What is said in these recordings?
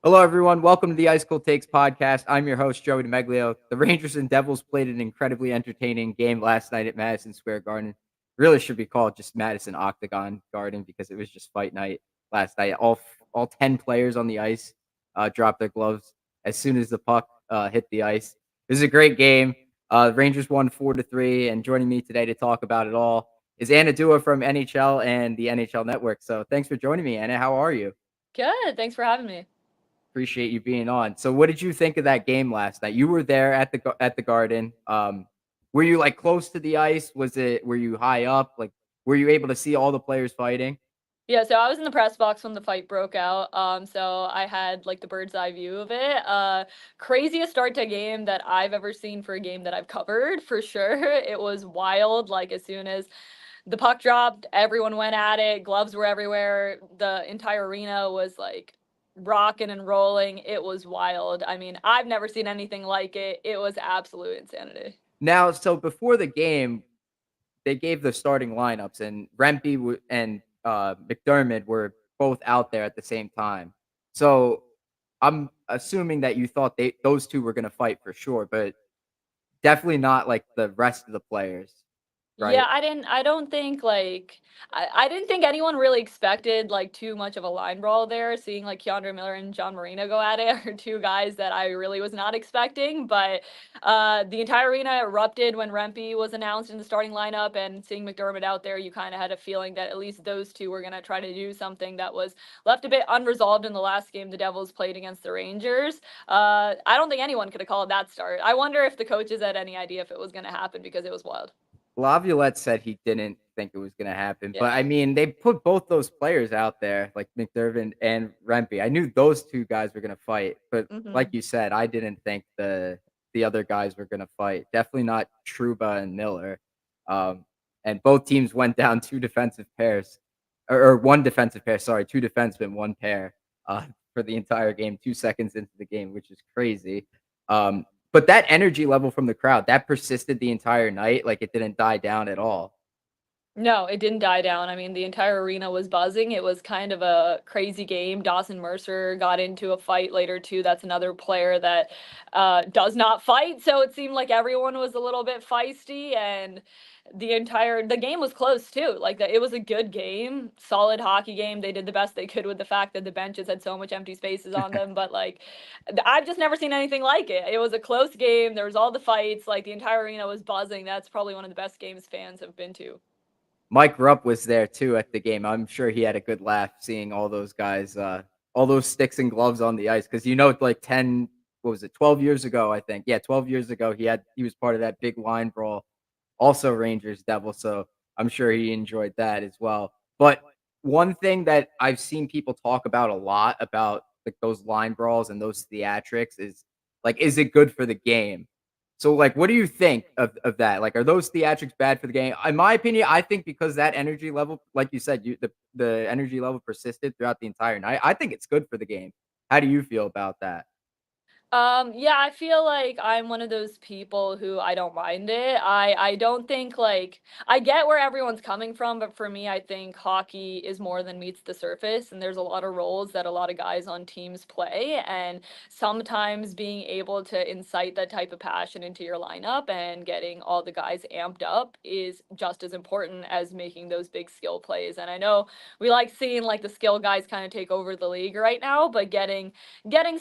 Hello, everyone. Welcome to the Ice Cold Takes podcast. I'm your host, Joey DeMeglio. The Rangers and Devils played an incredibly entertaining game last night at Madison Square Garden. Really should be called just Madison Octagon Garden because it was just fight night last night. All 10 players on the ice dropped their gloves as soon as the puck hit the ice. It was a great game. The Rangers won 4-3, and joining me today to talk about it all is Anna Dua from NHL and the NHL Network. So thanks for joining me, Anna. How are you? Good. Thanks for having me. Appreciate you being on. So, what did you think of that game last night? You were there at the Garden. Were you like close to the ice? Were you high up? Like, were you able to see all the players fighting? Yeah, so I was in the press box when the fight broke out. So I had like the bird's eye view of it. Craziest start to a game that I've ever seen for a game that I've covered for sure. It was wild. Like as soon as the puck dropped, everyone went at it. Gloves were everywhere. The entire arena was like rocking and rolling. It was wild. I mean, I've never seen anything like it. It was absolute insanity. Now, so before the game, they gave the starting lineups, and and McDermott were both out there at the same time. So, I'm assuming that you thought those two were going to fight for sure, but definitely not like the rest of the players, Yeah, right? I don't think like I didn't think anyone really expected like too much of a line brawl there. Seeing like Keandre Miller and John Marino go at it are two guys that I really was not expecting. But the entire arena erupted when Rempe was announced in the starting lineup, and seeing McDermott out there, you kind of had a feeling that at least those two were gonna try to do something that was left a bit unresolved in the last game the Devils played against the Rangers. I don't think anyone could have called that start. I wonder if the coaches had any idea if it was gonna happen because it was wild. Laviolette said he didn't think it was gonna happen, but, Yeah. I mean, they put both those players out there, like McDermott and Rempe. I knew those 2 guys were gonna fight, but like Mhm. you said, I didn't think the other guys were gonna fight. Definitely not Trouba and Miller. Um, and both teams went down 2 defensive pairs, or 1 defensive pair, sorry, 2 defensemen, 1 pair, for the entire game, 2 seconds into the game, which is crazy. But that energy level from the crowd, that persisted the entire night, like, it didn't die down at all. No, it didn't die down. I mean, the entire arena was buzzing. It was kind of a crazy game. Dawson Mercer got into a fight later too. That's another player that does not fight, so it seemed like everyone was a little bit feisty, and the game was close too. Like it was a good game, solid hockey game. They did the best they could with the fact that the benches had so much empty spaces on them, but like I've just never seen anything like it. It was a close game. There was all the fights. Like the entire arena was buzzing. That's probably one of the best games fans have been to. Mike Rupp was there too at the game. I'm sure he had a good laugh seeing all those guys, all those sticks and gloves on the ice because like 10, what was it, 12 years ago, I think. Yeah, 12 years ago, he was part of that big line brawl, also Rangers Devil. So I'm sure he enjoyed that as well. But one thing that I've seen people talk about a lot about like those line brawls and those theatrics is like, is it good for the game? So, like, what do you think of that? Like, are those theatrics bad for the game? In my opinion, I think because that energy level, like you said, the energy level persisted throughout the entire night. I think it's good for the game. How do you feel about that? Yeah, I feel like I'm one of those people who I don't mind it. I don't think like I get where everyone's coming from, but for me, I think hockey is more than meets the surface, and there's a lot of roles that a lot of guys on teams play, and sometimes being able to incite that type of passion into your lineup and getting all the guys amped up is just as important as making those big skill plays. And I know we like seeing like the skill guys kind of take over the league right now, but getting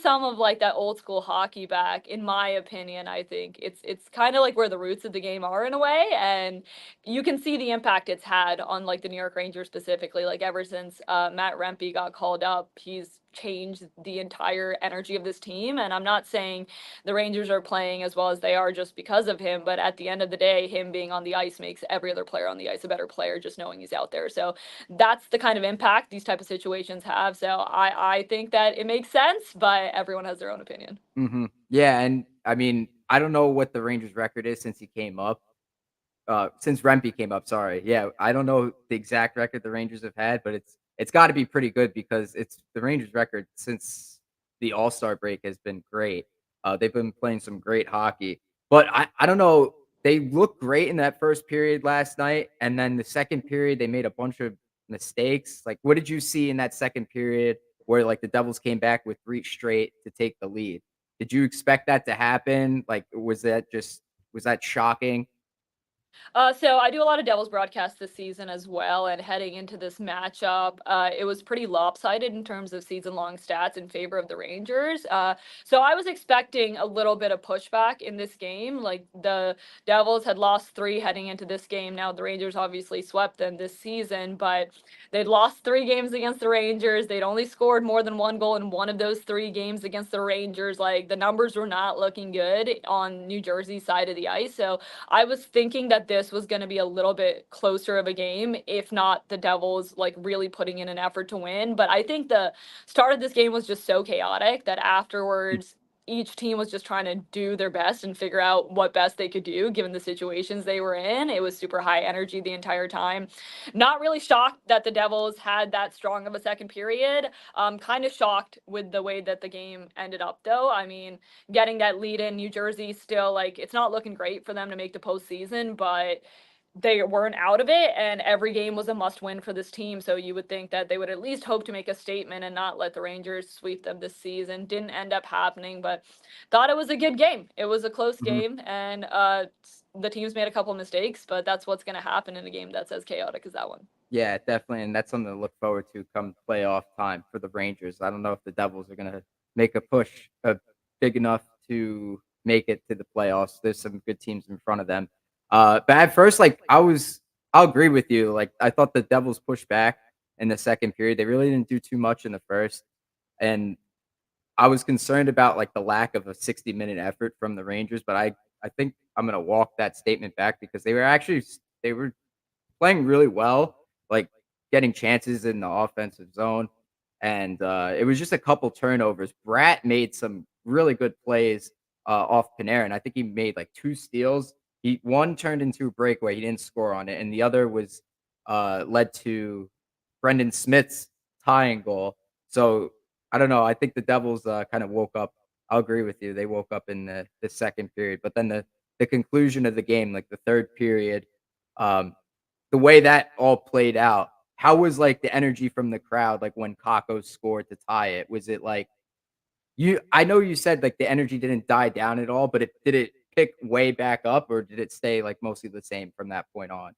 some of like that old school hockey back, in my opinion, I think it's kind of like where the roots of the game are in a way, and you can see the impact it's had on like the New York Rangers specifically. Like ever since Matt Rempe got called up, he's changed the entire energy of this team. And I'm not saying the Rangers are playing as well as they are just because of him, but at the end of the day, him being on the ice makes every other player on the ice a better player just knowing he's out there. So that's the kind of impact these type of situations have. So I think that it makes sense, but everyone has their own opinion. Yeah, and I mean, I don't know what the Rangers record is since he came up. Since Rempe came up, sorry. Yeah, I don't know the exact record the Rangers have had, but it's got to be pretty good because it's the Rangers record since the All-Star break has been great. They've been playing some great hockey, but I don't know. They looked great in that first period last night, and then the second period they made a bunch of mistakes. Like, what did you see in that second period? where like the Devils came back with 3 straight to take the lead. Did you expect that to happen? Like, was that shocking? So I do a lot of Devils broadcasts this season as well, and heading into this matchup, it was pretty lopsided in terms of season-long stats in favor of the Rangers. So I was expecting a little bit of pushback in this game. Like the Devils had lost 3 heading into this game. Now the Rangers obviously swept them this season, but they'd lost 3 games against the Rangers. They'd only scored more than 1 goal in one of those 3 games against the Rangers. Like the numbers were not looking good on New Jersey's side of the ice. So I was thinking that this was going to be a little bit closer of a game, if not the Devils like really putting in an effort to win. But I think the start of this game was just so chaotic that afterwards, each team was just trying to do their best and figure out what best they could do given the situations they were in. It was super high energy the entire time. Not really shocked that the Devils had that strong of a second period. Kind of shocked with the way that the game ended up, though. I mean, getting that lead in New Jersey still, like, it's not looking great for them to make the postseason, but they weren't out of it, and every game was a must win for this team. So you would think that they would at least hope to make a statement and not let the Rangers sweep them this season. Didn't end up happening, but thought it was a good game. It was a close Mhm. game, and the teams made a couple mistakes, but that's what's going to happen in a game that's as chaotic as that one. Yeah, definitely, and that's something to look forward to come playoff time for the Rangers. I don't know if the Devils are gonna make a push, big enough to make it to the playoffs. There's some good teams in front of them. But at first, like, I'll agree with you. Like, I thought the Devils pushed back in the second period. They really didn't do too much in the first, and I was concerned about, like, the lack of a 60-minute effort from the Rangers, but I think I'm gonna walk that statement back because they were playing really well, like, getting chances in the offensive zone, and, it was just a couple turnovers. Bratt made some really good plays, off Panarin. I think he made, like, 2 steals. One turned into a breakaway, he didn't score on it, and the other was, led to Brendan Smith's tying goal. So, I don't know, I think the Devils, kinda woke up. I'll agree with you, they woke up in the second period, but then the conclusion of the game, like, the 3rd period, um the way that all played out, how was, like, the energy from the crowd, like, when Kako scored to tie it? Was it, like I know you said, like, the energy didn't die down at all, but did it pick way back up, or did it stay, like, mostly the same from that point on?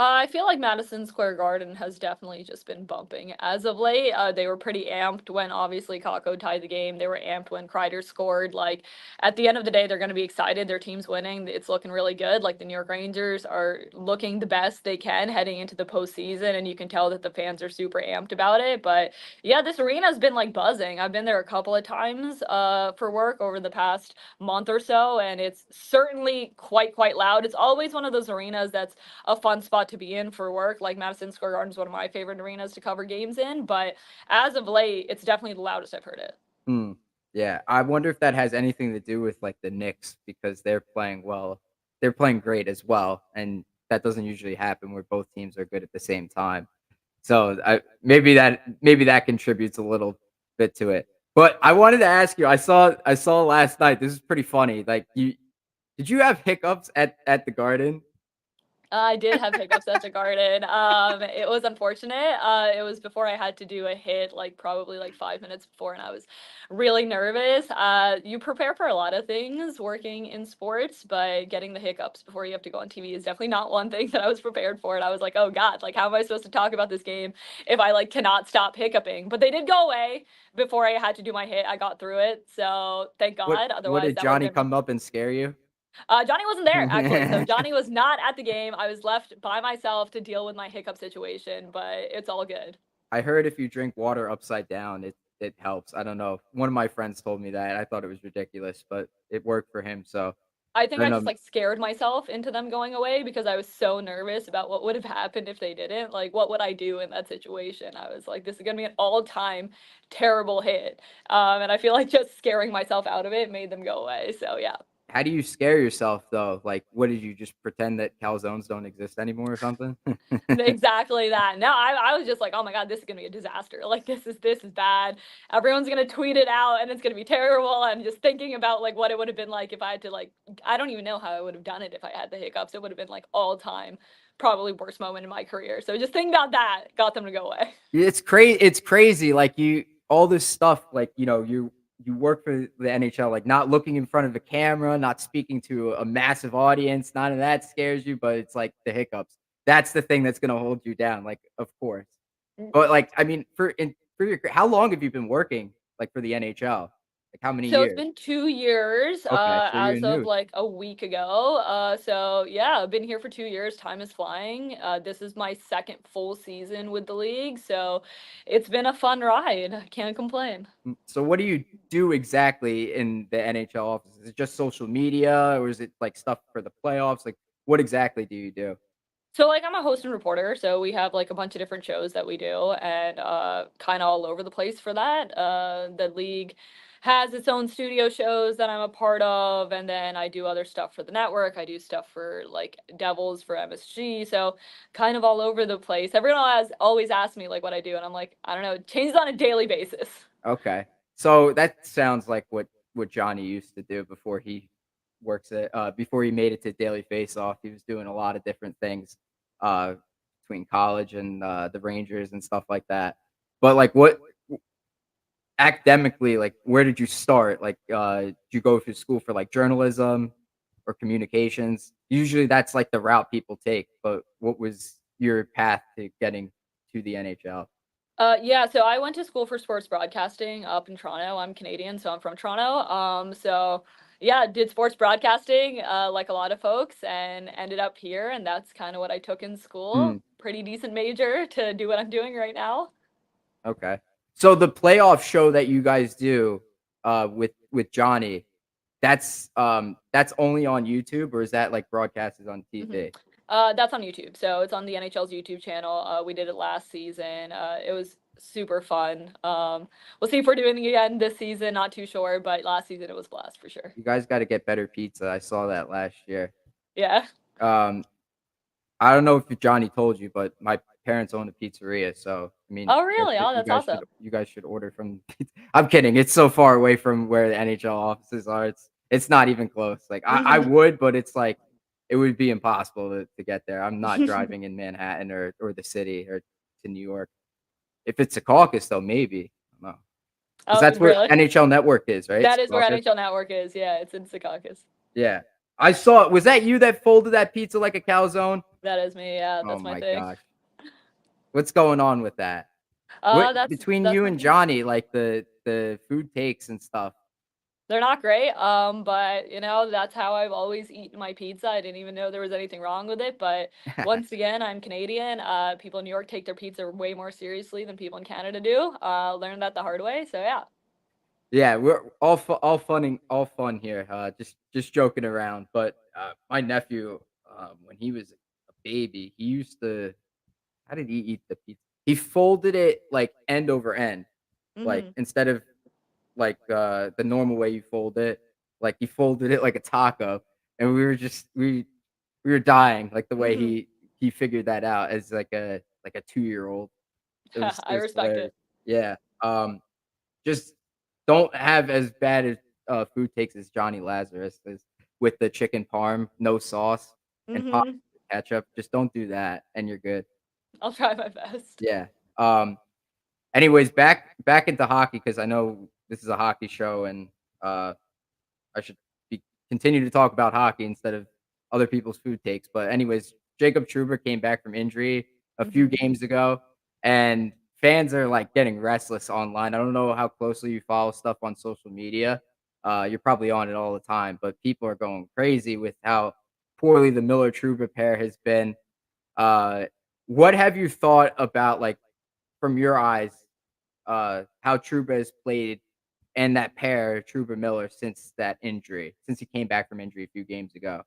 I feel like Madison Square Garden has definitely just been bumping as of late. They were pretty amped when obviously Kako tied the game. They were amped when Kreider scored. Like at the end of the day, they're going to be excited. Their team's winning. It's looking really good. Like the New York Rangers are looking the best they can heading into the postseason, and you can tell that the fans are super amped about it. But yeah, this arena's been like buzzing. I've been there a couple of times for work over the past month or so, and it's certainly quite loud. It's always one of those arenas that's a fun spot to be in for work. Like Madison Square Garden is one of my favorite arenas to cover games in, but as of late, it's definitely the loudest I've heard it. Hmm, yeah, I wonder if that has anything to do with, like, the Knicks because they're playing well. They're playing great as well, and that doesn't usually happen where both teams are good at the same time. So, maybe that contributes a little bit to it. But I wanted to ask you, I saw last night, this is pretty funny, like, did you have hiccups at the Garden? I did have hiccups at the Garden. It was unfortunate. It was before I had to do a hit, like probably like 5 minutes before, and I was really nervous. You prepare for a lot of things working in sports, but getting the hiccups before you have to go on TV is definitely not one thing that I was prepared for. And I was like, oh God, like how am I supposed to talk about this game if I like cannot stop hiccuping? But they did go away before I had to do my hit. I got through it, so thank What God. what Otherwise, did that would Johnny have been come up and scare you? Johnny wasn't there actually, so Johnny was not at the game. I was left by myself to deal with my hiccup situation, but it's all good. I heard if you drink water upside down, it helps. I don't know. One of my friends told me that. I thought it was ridiculous, but it worked for him. So I think I I don't just know. like scared myself into them going away because I was so nervous about what would have happened if they didn't. Like, what would I do in that situation? I was like, this is gonna be an all-time terrible hit, and I feel like just scaring myself out of it made them go away. So yeah. How do you scare yourself though? Like, what did you just pretend that calzones don't exist anymore or something? Exactly that. No, I was just like, oh my God, this is gonna be a disaster. Like this is bad. Everyone's gonna tweet it out and it's gonna be terrible. I'm just thinking about like what it would have been like if I had to like I don't even know how I would have done it if I had the hiccups. It would have been like all time, probably worst moment in my career. So just thinking about that got them to go away. It's crazy. Like all this stuff, like, you work for the NHL, like, not looking in front of a camera, not speaking to a massive audience, none of that scares you, but it's like the hiccups. That's the thing that's gonna hold you down, like, of course. Mm. But, like, I mean, for your how long have you been working, like, for the NHL? Like, how many So it's years? been 2 years, Okay, so you're as of, new. like, a week ago, so yeah, I've been here for 2 years, time is flying, this is my 2nd full season with the league, so it's been a fun ride, I can't complain. So what do you do exactly in the NHL office? Is it just social media, or is it, like, stuff for the playoffs? Like, what exactly do you do? So, like, I'm a host and reporter, so we have, like, a bunch of different shows that we do and, kinda all over the place for that. The league has its own studio shows that I'm a part of, and then I do other stuff for the network. I do stuff for, like, Devils for MSG, so kind of all over the place. Everyone has always asked me, like, what I do, and I'm like, "I don't know, it changes on a daily basis." Okay. So that sounds like what Johnny used to do before he made it to Daily Faceoff. He was doing a lot of different things uh between college and the Rangers and stuff like that. But like what academically, like where did you start? Like did you go through school for like journalism or communications? Usually that's like the route people take, but what was your path to getting to the NHL? Yeah, so I went to school for sports broadcasting up in Toronto. I'm Canadian, so I'm from Toronto. So yeah, did sports broadcasting, like a lot of folks, and ended up here, and that's kind of what I took in Hmm. school. Pretty decent major to do what I'm doing right now. Okay. So the playoff show that you guys do, with Johnny, that's only on YouTube, or is that, like, broadcasted on Mhm. TV? That's on YouTube. So it's on the NHL's YouTube channel. We did it last season. It was super fun. We'll see if we're doing it again this season. Not too sure, but last season it was a blast for sure. You guys gotta get better pizza, I saw that last year. Yeah. Um, I don't know if Johnny told you, but my parents own a pizzeria, so, I mean, Oh, really? Oh, that's awesome. you guys should order from I'm kidding, it's so far away from where the NHL offices are, it's not even close, like, I would, but it's like, it would be impossible to get there. I'm not driving in Manhattan or the city or to New York. If it's Secaucus, though, maybe. I don't know, because Oh, that's where really? NHL Network is, right? That is where Secaucus? NHL Network is, yeah, it's in Secaucus. Yeah. I saw was that you that folded that pizza like a calzone? That is me, yeah, Oh that's my my thing. gosh. What's going on with that? What between That's you my and thing. Johnny, like, the food takes and stuff? They're not great, but, that's how I've always eaten my pizza. I didn't even know there was anything wrong with it, but once again, I'm Canadian. People in New York take their pizza way more seriously than people in Canada do. Learned that the hard way, so yeah. Yeah, we're all fun here, just joking around, but, my nephew, when he was a baby, he used to how did he eat the pizza? He folded it, like, end over end, like, Mhm. instead of, like, the normal way you fold it, like, he folded it like a taco, and we were dying, like, the way Mhm. he figured that out as, like a two-year-old. I It was respect hilarious. it. Yeah, just don't have as bad as, food takes as Johnny Lazarus is with the chicken parm, no sauce, and pop Mhm. ketchup. Just don't do that, and you're good. I'll try my best. Yeah. Anyways, back into hockey because I know this is a hockey show, and uh, I should be continue to talk about hockey instead of other people's food takes. But anyways, Jacob Trouba came back from injury a few Mhm. games ago, and fans are like getting restless online. I don't know how closely you follow stuff on social media. You're probably on it all the time, but people are going crazy with how poorly the Miller Trouba pair has been. Uh, what have you thought about, like, from your eyes, how Trouba has played and that pair, Trouba Miller, since that injury, since he came back from injury a few games ago?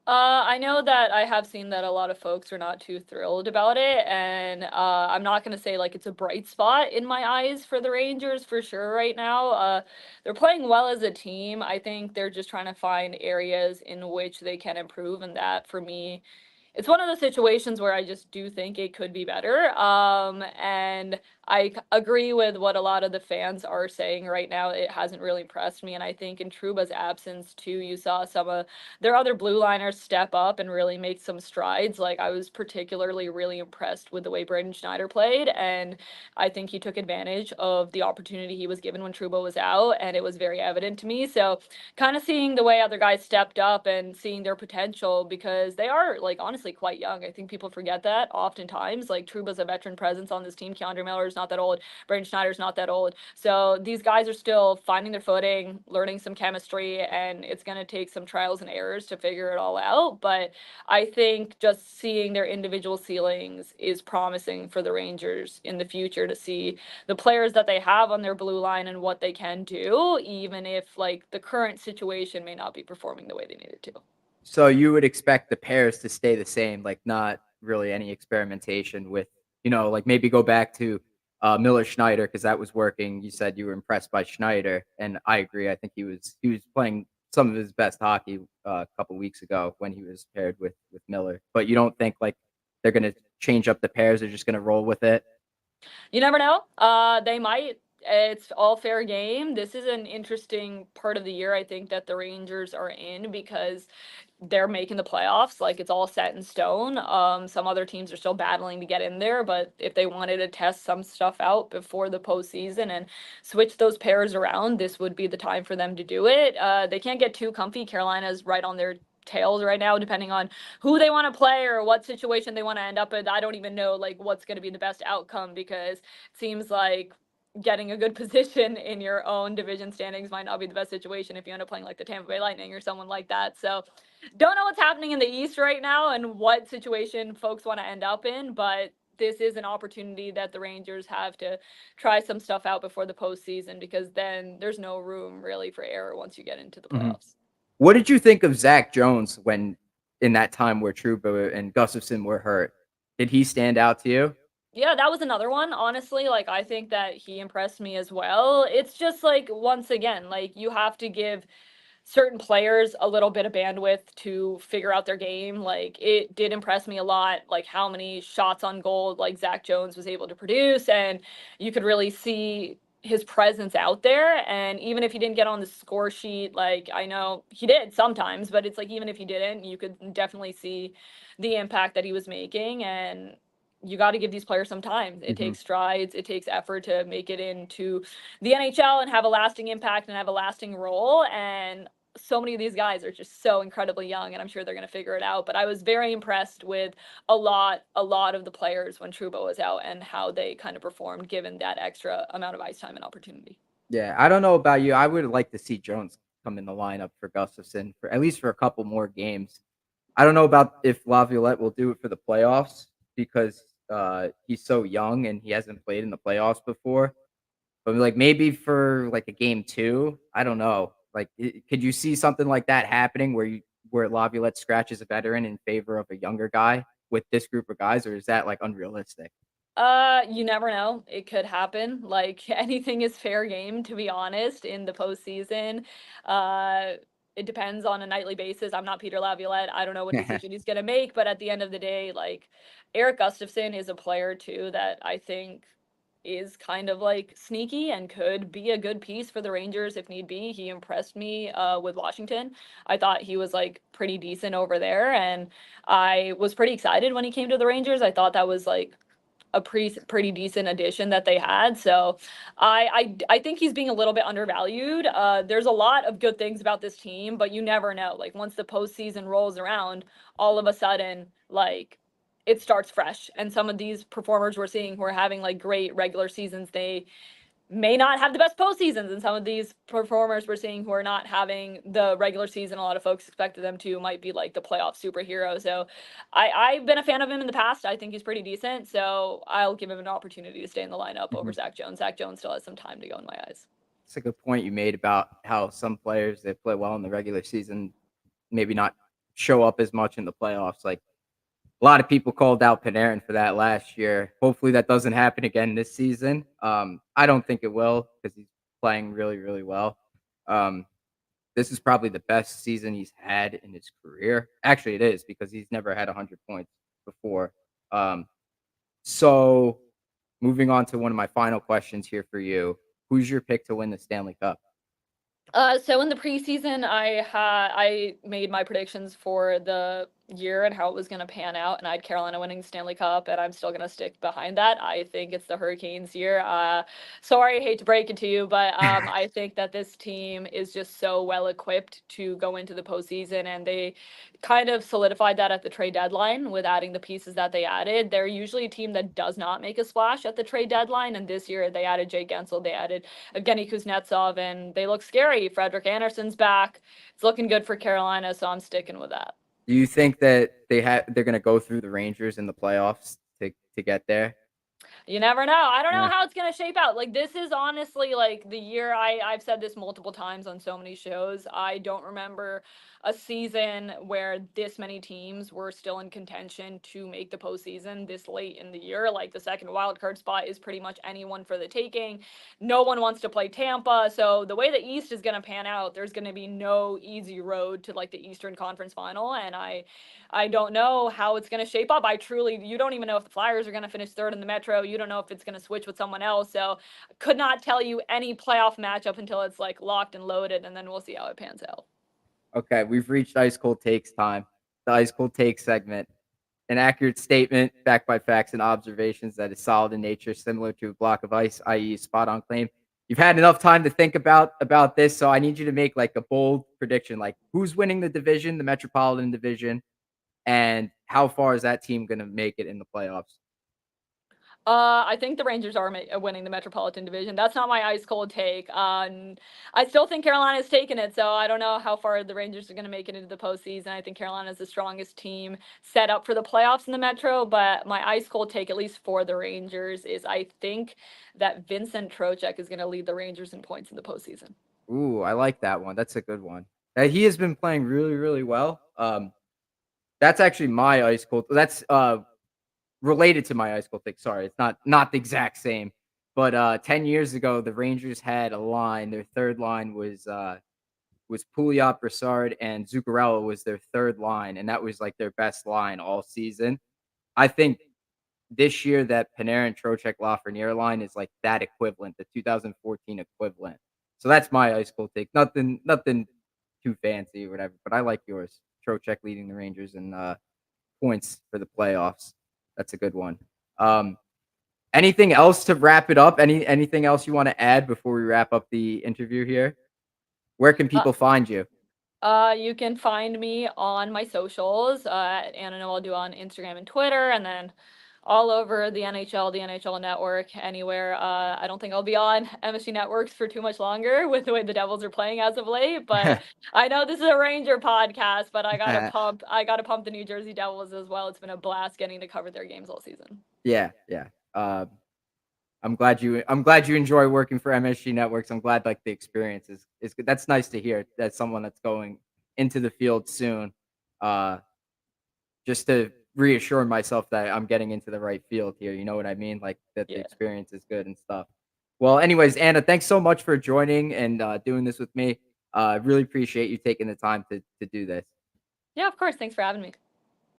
I know that I have seen that a lot of folks are not too thrilled about it, and I'm not gonna say like it's a bright spot in my eyes for the Rangers for sure right now. They're playing well as a team. I think they're just trying to find areas in which they can improve, and that for me it's one of those situations where I just do think it could be better. And agree with what a lot of the fans are saying right now. It hasn't really impressed me, and I think in Truba's absence too, you saw some of their other blue liners step up and really make some strides. Like I was particularly really impressed with the way Braden Schneider played, and I think he took advantage of the opportunity he was given when Truba was out, and it was very evident to me. So kind of seeing the way other guys stepped up and seeing their potential, because they are like honestly quite young. I think people forget that oftentimes. Like Truba's a veteran presence on this team. Keandre Miller's not that old. Braden Schneider's not that old. So these guys are still finding their footing, learning some chemistry, and it's going to take some trials and errors to figure it all out. But I think just seeing their individual ceilings is promising for the Rangers in the future, to see the players that they have on their blue line and what they can do, even if like the current situation may not be performing the way they need it to. So you would expect the pairs to stay the same, like not really any experimentation with, like maybe go back to Miller Schneider because that was working. You said you were impressed by Schneider, and I agree. I think he was playing some of his best hockey a couple weeks ago when he was paired with Miller. But you don't think like they're gonna change up the pairs? They're just gonna roll with it. You never know. They might. It's all fair game. This is an interesting part of the year, I think, that the Rangers are in, because they're making the playoffs. Like it's all set in stone. Some other teams are still battling to get in there, but if they wanted to test some stuff out before the postseason and switch those pairs around, this would be the time for them to do it. They can't get too comfy. Carolina's right on their tails right now, depending on who they want to play or what situation they want to end up in. I don't even know like what's going to be the best outcome, because it seems like getting a good position in your own division standings might not be the best situation if you end up playing like the Tampa Bay Lightning or someone like that. So don't know what's happening in the East right now and what situation folks want to end up in, but this is an opportunity that the Rangers have to try some stuff out before the postseason, because then there's no room really for error once you get into the Mhm. playoffs. What did you think of Zach Jones when in that time where Trouba and Gustafson were hurt? Did he stand out to you? Yeah, that was another one. Honestly, like I think that he impressed me as well. It's just like once again, like you have to give certain players a little bit of bandwidth to figure out their game. Like it did impress me a lot, like how many shots on goal like Zach Jones was able to produce, and you could really see his presence out there. And even if he didn't get on the score sheet, like I know he did sometimes, but it's like even if he didn't, you could definitely see the impact that he was making. And you got to give these players some time. It Mhm. takes strides, it takes effort to make it into the NHL and have a lasting impact and have a lasting role. And so many of these guys are just so incredibly young, and I'm sure they're going to figure it out. But I was very impressed with a lot of the players when Trouba was out and how they kind of performed given that extra amount of ice time and opportunity. Yeah, I don't know about you. I would like to see Jones come in the lineup for Gustafson for at least for a couple more games. I don't know about if Laviolette will do it for the playoffs because he's so young and he hasn't played in the playoffs before. But like maybe for like a game two, I don't know. Like, could you see something like that happening where Laviolette scratches a veteran in favor of a younger guy with this group of guys, or is that like unrealistic? You never know. It could happen. Like anything is fair game, to be honest, in the postseason. Uh, it depends on a nightly basis. I'm not Peter Laviolette. I don't know what decision he's gonna make, but at the end of the day, like Eric Gustafson is a player too that I think is kind of like sneaky and could be a good piece for the Rangers if need be. He impressed me with Washington. I thought he was like pretty decent over there, and I was pretty excited when he came to the Rangers. I thought that was like a pretty decent addition that they had. So I think he's being a little bit undervalued. There's a lot of good things about this team, but you never know. Like once the postseason rolls around, all of a sudden, like it starts fresh. And some of these performers we're seeing who are having like great regular seasons, they may not have the best postseasons, and some of these performers we're seeing who are not having the regular season a lot of folks expected them to might be like the playoff superhero. So I've been a fan of him in the past. I think he's pretty decent, so I'll give him an opportunity to stay in the lineup over Mhm. Zach Jones. Zach Jones still has some time to go in my eyes. It's a good point you made about how some players that play well in the regular season maybe not show up as much in the playoffs. Like a lot of people called out Panarin for that last year. Hopefully that doesn't happen again this season. I don't think it will because he's playing really, really well. Um, this is probably the best season he's had in his career. Actually, it is because he's never had 100 points before. Um, so moving on to one of my final questions here for you. Who's your pick to win the Stanley Cup? So in the preseason, I made my predictions for the year and how it was going to pan out, and I had Carolina winning the Stanley Cup, and I'm still going to stick behind that. I think it's the Hurricanes' year. Sorry, I hate to break it to you, but I think that this team is just so well equipped to go into the postseason, and they kind of solidified that at the trade deadline with adding the pieces that they added. They're usually a team that does not make a splash at the trade deadline, and this year they added Jay Gensel, they added Evgeny Kuznetsov, and they look scary. Frederick Anderson's back. It's looking good for Carolina, so I'm sticking with that. Do you think that they're going to go through the Rangers in the playoffs to get there? You never know. I don't know Yeah. how it's gonna shape out. Like this is honestly like the year I've said this multiple times on so many shows. I don't remember a season where this many teams were still in contention to make the postseason this late in the year. Like the second wild card spot is pretty much anyone for the taking. No one wants to play Tampa. So the way the East is gonna pan out, there's gonna be no easy road to like the Eastern Conference final. And I don't know how it's going to shape up. You don't even know if the Flyers are going to finish third in the Metro. You don't know if it's going to switch with someone else. So could not tell you any playoff matchup until it's like locked and loaded, and then we'll see how it pans out. Okay, we've reached ice cold takes time. The ice cold take segment. An accurate statement backed by facts and observations that is solid in nature, similar to a block of ice, i.e., spot on claim. You've had enough time to think about this, so I need you to make like a bold prediction, like who's winning the division, the Metropolitan Division, and how far is that team going to make it in the playoffs? I think the Rangers are winning the Metropolitan Division. That's not my ice cold take. I still think Carolina's taking it, so I don't know how far the Rangers are going to make it into the postseason. I think Carolina's the strongest team set up for the playoffs in the Metro, but my ice cold take, at least for the Rangers, is I think that Vincent Trocheck is going to lead the Rangers in points in the postseason. Ooh, I like that one. That's a good one. He has been playing really, really well. That's actually my ice cold. That's related to my ice cold take. Sorry, it's not the exact same. But 10 years ago, the Rangers had a line. Their third line was Pouliot, Brassard, and Zuccarello was their third line, and that was like their best line all season. I think this year that Panarin, Trocheck, Lafreniere line is like that equivalent, the 2014 equivalent. So that's my ice cold take. Nothing too fancy or whatever, but I like yours. Trocheck leading the Rangers in points for the playoffs. That's a good one. Anything else to wrap it up? Anything else you want to add before we wrap up the interview here? Where can people find you? You can find me on my socials at Anna Noel Do on Instagram and Twitter, and then all over the NHL, the NHL Network, anywhere. I don't think I'll be on MSG Networks for too much longer with the way the Devils are playing as of late. But I know this is a Ranger podcast, but I gotta pump the New Jersey Devils as well. It's been a blast getting to cover their games all season. Yeah, yeah. I'm glad you enjoy working for MSG Networks. I'm glad like the experience is good. That's nice to hear. That someone that's going into the field soon. Just to reassure myself that I'm getting into the right field here. You know what I mean? Like that the Yeah. experience is good and stuff. Well, anyways, Anna, thanks so much for joining and doing this with me. I really appreciate you taking the time to do this. Yeah, of course. Thanks for having me.